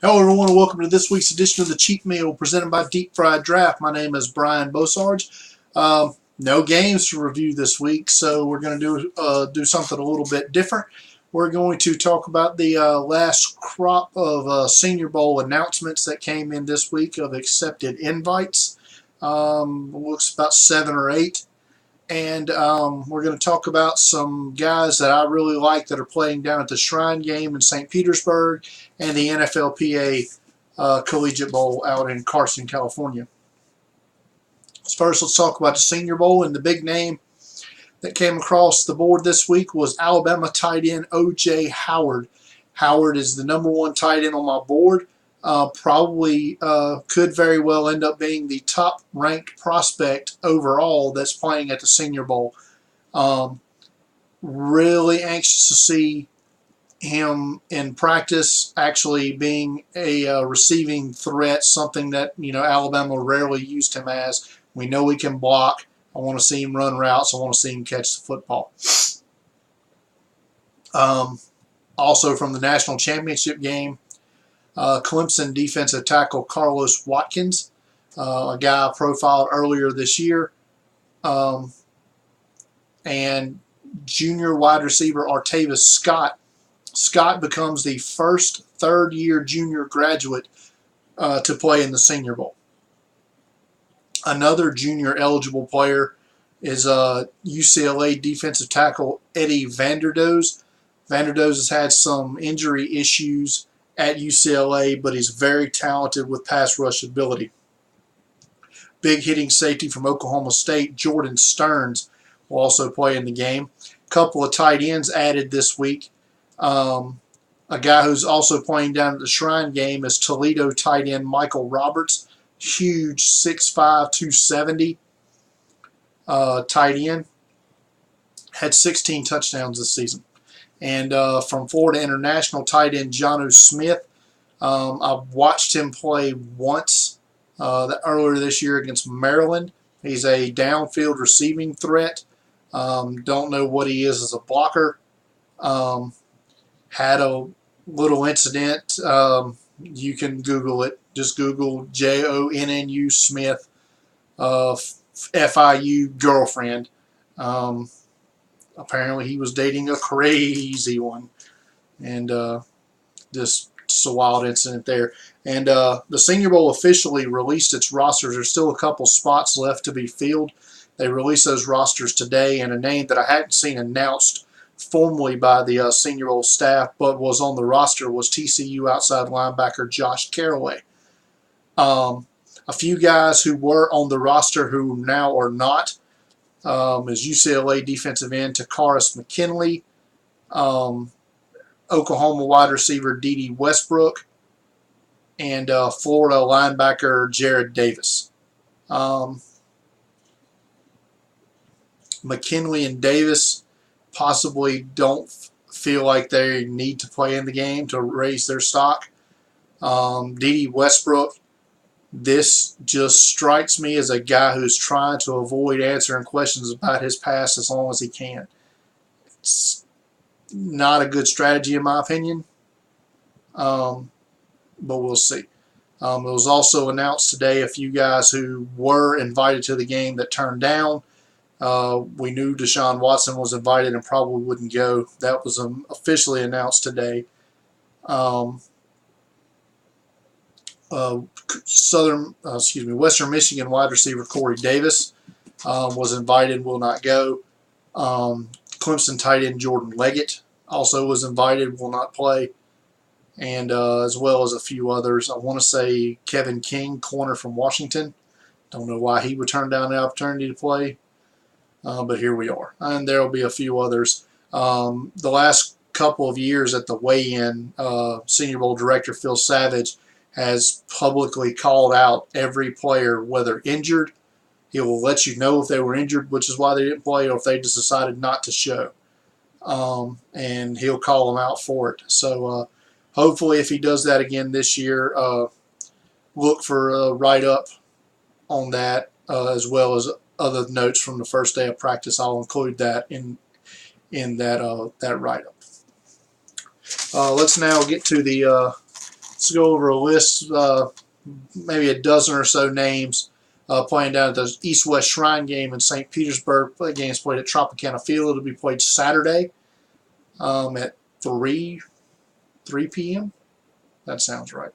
Hello everyone and welcome to this week's edition of the Cheat Meal presented by Deep Fried Draft. My name is Brian Bosarge. No games to review this week, so we're going to do something a little bit different. We're going to talk about the last crop of Senior Bowl announcements that came in this week of accepted invites. Looks about 7 or 8. And we're going to talk about some guys that I really like that are playing down at the Shrine Game in St. Petersburg and the NFLPA Collegiate Bowl out in Carson, California. First, let's talk about the Senior Bowl, and the big name that came across the board this week was Alabama tight end O.J. Howard. Howard is the #1 tight end on my board. Probably could very well end up being the top ranked prospect overall that's playing at the Senior Bowl. Really anxious to see him in practice actually being a receiving threat, something that Alabama rarely used him as. We know he can block. I want to see him run routes. I want to see him catch the football. Also from the national championship game, Clemson defensive tackle Carlos Watkins, a guy I profiled earlier this year, and junior wide receiver Artavis Scott. Scott becomes the first third-year junior graduate to play in the Senior Bowl. Another junior eligible player is UCLA defensive tackle Eddie Vanderdoes. Vanderdoes has had some injury issues at UCLA, but he's very talented with pass rush ability. Big hitting safety from Oklahoma State, Jordan Stearns, will also play in the game. A couple of tight ends added this week. A guy who's also playing down at the Shrine Game is Toledo tight end Michael Roberts, huge 6'5", 270 tight end. Had 16 touchdowns this season. And from Florida International tight end Jonnu Smith, I watched him play once earlier this year against Maryland. He's a downfield receiving threat. Don't know what he is as a blocker. Had a little incident. You can Google it. Just Google Jonnu Smith, FIU girlfriend. Apparently he was dating a crazy one, and just a wild incident there. And the Senior Bowl officially released its rosters. There's still a couple spots left to be filled. They released those rosters today, and a name that I hadn't seen announced formally by the Senior Bowl staff but was on the roster was TCU outside linebacker Josh Caraway. A few guys who were on the roster who now are not is UCLA defensive end Takaris McKinley, Oklahoma wide receiver Dede Westbrook, and Florida linebacker Jared Davis. McKinley and Davis possibly don't feel like they need to play in the game to raise their stock. Dede Westbrook, this just strikes me as a guy who's trying to avoid answering questions about his past as long as he can. It's not a good strategy in my opinion, but we'll see. It was also announced today a few guys who were invited to the game that turned down. We knew Deshaun Watson was invited and probably wouldn't go. That was officially announced today. Western Michigan wide receiver Corey Davis was invited, will not go. Clemson tight end Jordan Leggett also was invited, will not play. And as well as a few others. I want to say Kevin King, corner from Washington. Don't know why he would turn down the opportunity to play, but here we are. And there will be a few others. The last couple of years at the weigh-in, Senior Bowl director Phil Savage has publicly called out every player, whether injured. He will let you know if they were injured, which is why they didn't play, or if they just decided not to show. And he'll call them out for it. So hopefully if he does that again this year, look for a write-up on that, as well as other notes from the first day of practice. I'll include that in that write-up. Let's now get to the Let's go over a list, maybe a dozen or so names playing down at the East-West Shrine game in St. Petersburg. The game's played at Tropicana Field. It'll be played Saturday at 3 p.m. That sounds right.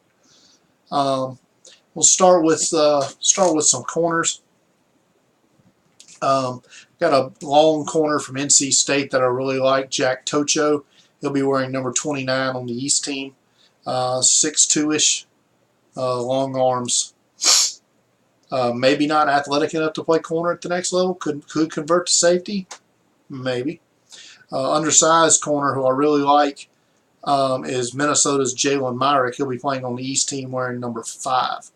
We'll start with some corners. Got a long corner from NC State that I really like, Jack Tocho. He'll be wearing number 29 on the East team. 6'2"-ish, long arms. Maybe not athletic enough to play corner at the next level. Could convert to safety, maybe. Undersized corner who I really like is Minnesota's Jalen Myrick. He'll be playing on the East team wearing number 5.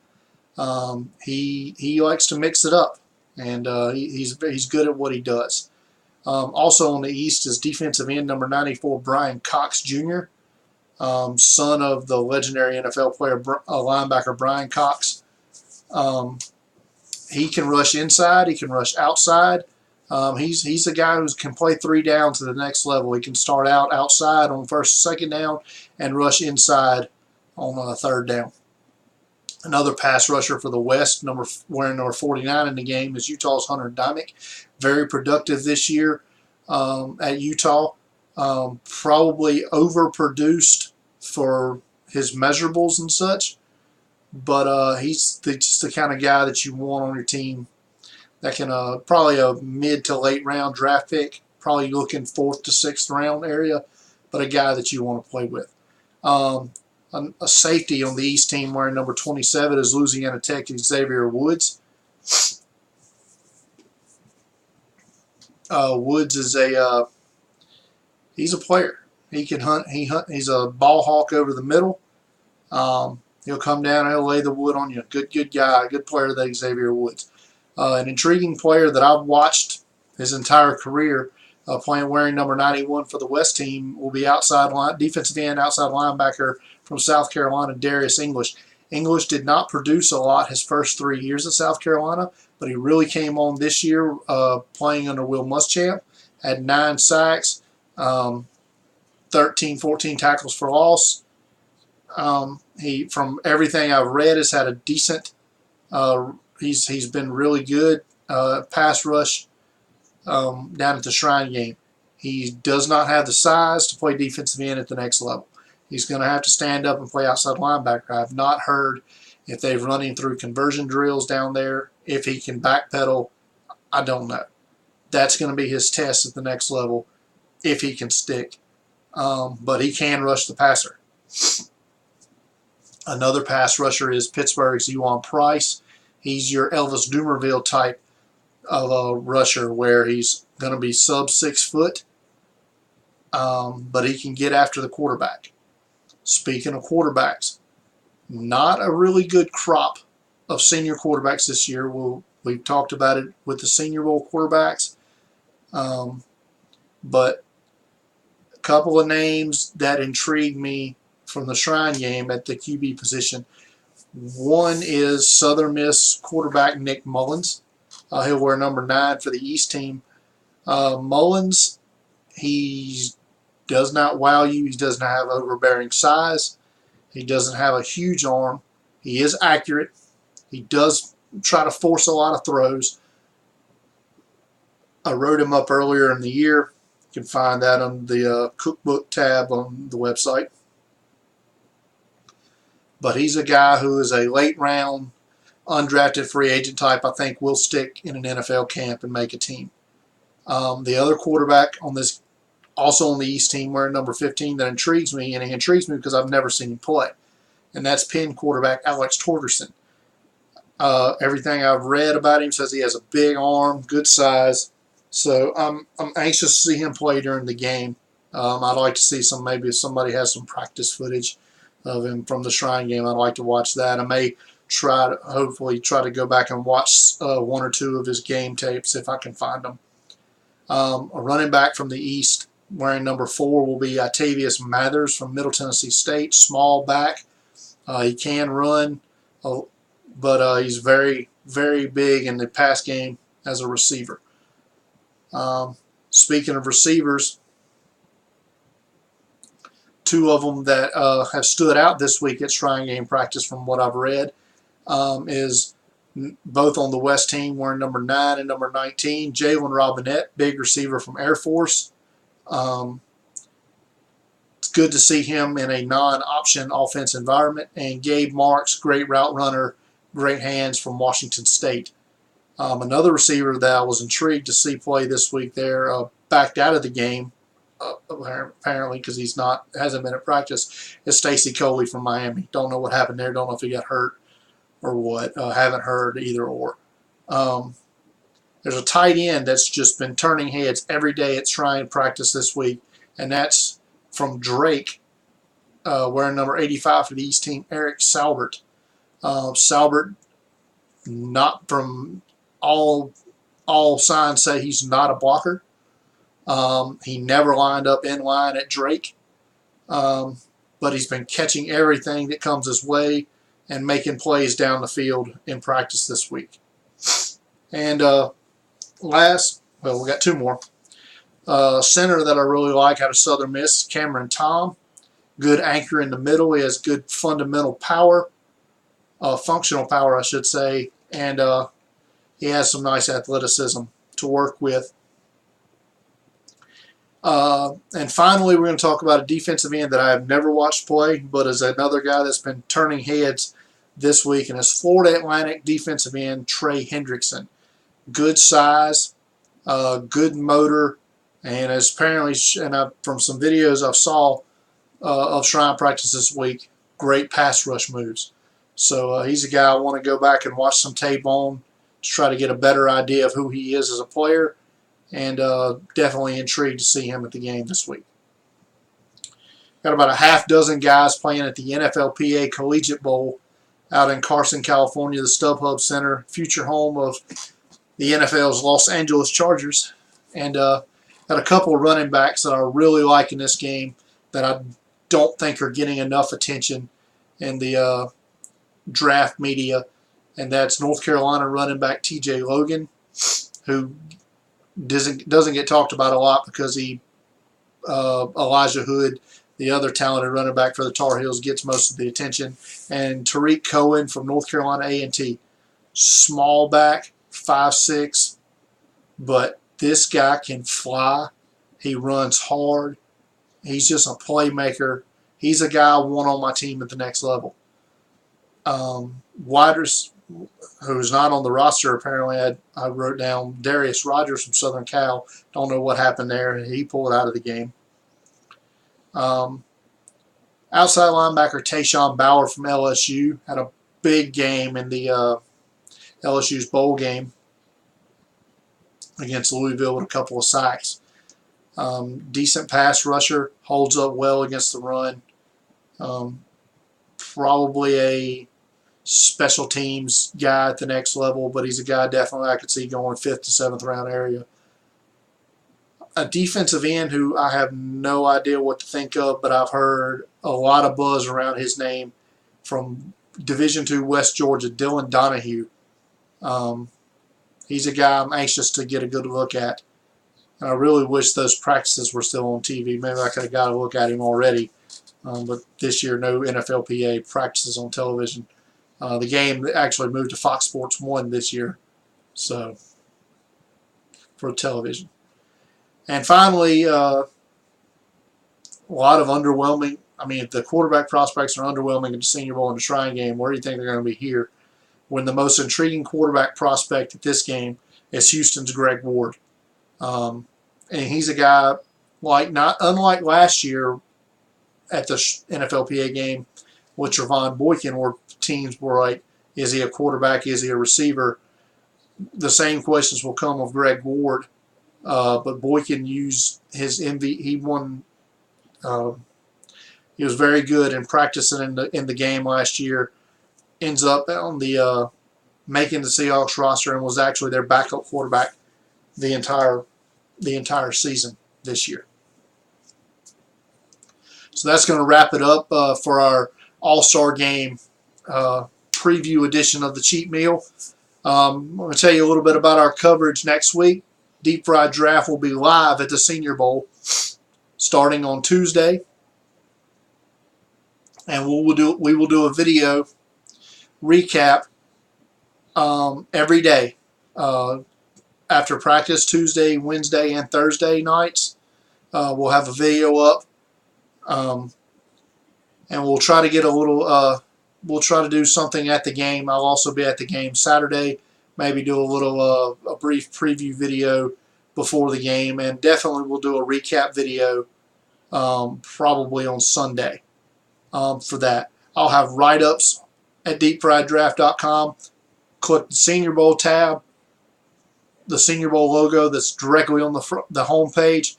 He likes to mix it up, and he's good at what he does. Also on the East is defensive end number 94 Brian Cox Jr., son of the legendary NFL player linebacker Brian Cox. He can rush inside. He can rush outside. He's a guy who can play 3 down to the next level. He can start out outside on first and second down and rush inside on a third down. Another pass rusher for the West, wearing number 49 in the game, is Utah's Hunter Dymick. Very productive this year at Utah. Probably overproduced for his measurables and such, but he's just the kind of guy that you want on your team. That can probably a mid to late round draft pick, probably looking 4th to 6th round area, but a guy that you want to play with. A safety on the East team wearing number 27 is Louisiana Tech Xavier Woods. Woods is he's a player. He can hunt. He's a ball hawk over the middle. He'll come down. He'll lay the wood on you. Good guy. Good player, that Xavier Woods. An intriguing player that I've watched his entire career, wearing number 91 for the West team, will be defensive end, outside linebacker from South Carolina, Darius English. English did not produce a lot his first 3 years at South Carolina, but he really came on this year playing under Will Muschamp. Had 9 sacks, 13, 14 tackles for loss. He, from everything I've read, has had a decent. He's been really good pass rush down at the Shrine game. He does not have the size to play defensive end at the next level. He's going to have to stand up and play outside linebacker. I have not heard if they've run him through conversion drills down there. If he can backpedal, I don't know. That's going to be his test at the next level, if he can stick. But he can rush the passer. Another pass rusher is Pittsburgh's Juwan Price. He's your Elvis Dumervil type of a rusher, where he's going to be sub 6 foot, but he can get after the quarterback. Speaking of quarterbacks, not a really good crop of senior quarterbacks this year. We've talked about it with the Senior Bowl quarterbacks, but a couple of names that intrigue me from the Shrine game at the QB position. One is Southern Miss quarterback Nick Mullins. He'll wear number 9 for the East team. Mullins, he does not wow you. He does not have overbearing size. He doesn't have a huge arm. He is accurate. He does try to force a lot of throws. I wrote him up earlier in the year. You can find that on the cookbook tab on the website. But he's a guy who is a late round, undrafted free agent type. I think will stick in an NFL camp and make a team. The other quarterback on this, also on the East team, wearing number 15, that intrigues me, and he intrigues me because I've never seen him play, and that's Penn quarterback Alex Torgerson. Everything I've read about him says he has a big arm, good size, so I'm anxious to see him play during the game. I'd like to see maybe if somebody has some practice footage of him from the Shrine game, I'd like to watch that. I may hopefully try to go back and watch 1 or 2 of his game tapes if I can find them. A running back from the East wearing number 4 will be Atavius Mathers from Middle Tennessee State, small back. He can run, but he's very, very big in the pass game as a receiver. Speaking of receivers, Two of them that have stood out this week at Shrine Game practice from what I've read is both on the West team wearing number 9 and number 19. Jalen Robinette, big receiver from Air Force. It's good to see him in a non-option offense environment. And Gabe Marks, great route runner, great hands from Washington State. Another receiver that I was intrigued to see play this week there, backed out of the game, apparently because hasn't been at practice, is Stacy Coley from Miami. Don't know what happened there. Don't know if he got hurt or what. Haven't heard either or. There's a tight end that's just been turning heads every day at Shrine practice this week, and that's from Drake, wearing number 85 for the East team, Eric Salbert. Salbert, not from all signs say he's not a blocker. He never lined up in line at Drake, but he's been catching everything that comes his way and making plays down the field in practice this week. And we got two more. Center that I really like out of Southern Miss, Cameron Tom. Good anchor in the middle. He has good fundamental power, functional power, I should say, and he has some nice athleticism to work with. And finally, we're going to talk about a defensive end that I have never watched play, but is another guy that's been turning heads this week, and it's Florida Atlantic defensive end Trey Hendrickson. Good size, good motor, and as apparently, from some videos I saw of Shrine practice this week, great pass rush moves. So he's a guy I want to go back and watch some tape on to try to get a better idea of who he is as a player, and definitely intrigued to see him at the game this week. Got about a half dozen guys playing at the NFLPA Collegiate Bowl out in Carson, California, the StubHub Center, future home of the NFL's Los Angeles Chargers. And got a couple of running backs that I really like in this game that I don't think are getting enough attention in the draft media, and that's North Carolina running back TJ Logan, who doesn't get talked about a lot because Elijah Hood, the other talented running back for the Tar Heels, gets most of the attention. And Tariq Cohen from North Carolina A&T, small back, 5'6", but this guy can fly. He runs hard. He's just a playmaker. He's a guy I want on my team at the next level. Who's not on the roster apparently, I wrote down Darius Rogers from Southern Cal. Don't know what happened there. He pulled out of the game. Outside linebacker Tayshawn Bauer from LSU had a big game in the LSU's bowl game against Louisville with a couple of sacks. Decent pass rusher, holds up well against the run. Probably a special teams guy at the next level, but he's a guy definitely I could see going 5th to 7th round area. A defensive end who I have no idea what to think of, but I've heard a lot of buzz around his name from Division II West Georgia, Dylan Donahue. He's a guy I'm anxious to get a good look at. And I really wish those practices were still on TV. Maybe I could have got a look at him already. But this year, no NFLPA practices on television. The game actually moved to Fox Sports 1 this year, so for television. And finally, a lot of underwhelming. I mean, if the quarterback prospects are underwhelming at the Senior Bowl and the Shrine Game, where do you think they're going to be here? When the most intriguing quarterback prospect at this game is Houston's Greg Ward. And he's a guy unlike last year at the NFLPA game with Trevon Boykin, where teams were like, is he a quarterback? Is he a receiver? The same questions will come of Greg Ward. But Boykin used his he won. He was very good in practicing in the game last year. Ends up on the making the Seahawks roster and was actually their backup quarterback the entire season this year. So that's going to wrap it up for our All-Star Game preview edition of the Cheat Meal. I'm going to tell you a little bit about our coverage next week. Deep Fried Draft will be live at the Senior Bowl starting on Tuesday. and we will do a video recap every day after practice, Tuesday, Wednesday, and Thursday nights. We'll have a video up, and we'll try to get a little. We'll try to do something at the game. I'll also be at the game Saturday. Maybe do a little a brief preview video before the game, and definitely we'll do a recap video probably on Sunday for that. I'll have write-ups at deepfrieddraft.com. Click the Senior Bowl tab, the Senior Bowl logo that's directly on the home page.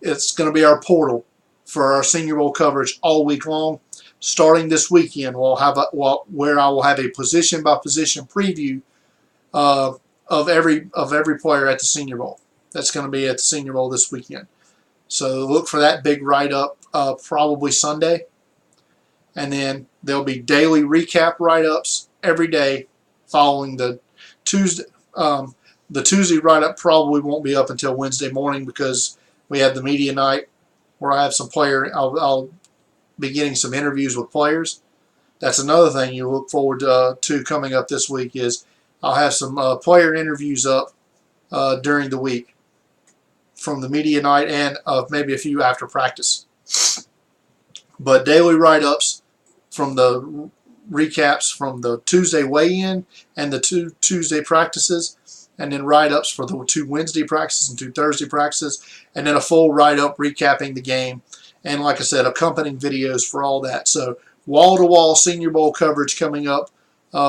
It's going to be our portal for our Senior Bowl coverage all week long. Starting this weekend, we'll have where I will have a position-by-position preview of every player at the Senior Bowl. That's going to be at the Senior Bowl this weekend. So look for that big write-up probably Sunday. And then there'll be daily recap write-ups every day following the Tuesday. The Tuesday write-up probably won't be up until Wednesday morning because we have the media night where I have some I'll be getting some interviews with players. That's another thing you look forward to coming up this week is I'll have some player interviews up during the week from the media night and maybe a few after practice. But daily write-ups from the recaps from the Tuesday weigh-in and the 2 Tuesday practices, and then write-ups for the 2 Wednesday practices and 2 Thursday practices, and then a full write-up recapping the game. And like I said, accompanying videos for all that. So wall-to-wall Senior Bowl coverage coming up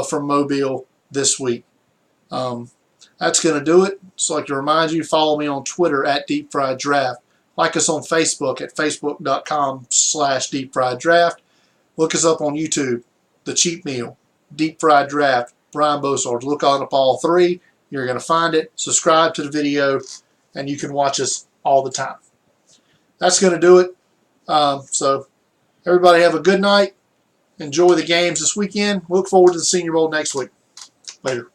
from Mobile this week. That's going to do it. So I'd like to remind you, follow me on Twitter at DeepFriedDraft. Like us on Facebook at facebook.com/DeepFriedDraft. Look us up on YouTube, The Cheap Meal, Deep Fried Draft, Brian Bosarge. Look on up all 3. You're going to find it. Subscribe to the video, and you can watch us all the time. That's going to do it. So everybody have a good night. Enjoy the games this weekend. Look forward to the Senior Bowl next week. Later.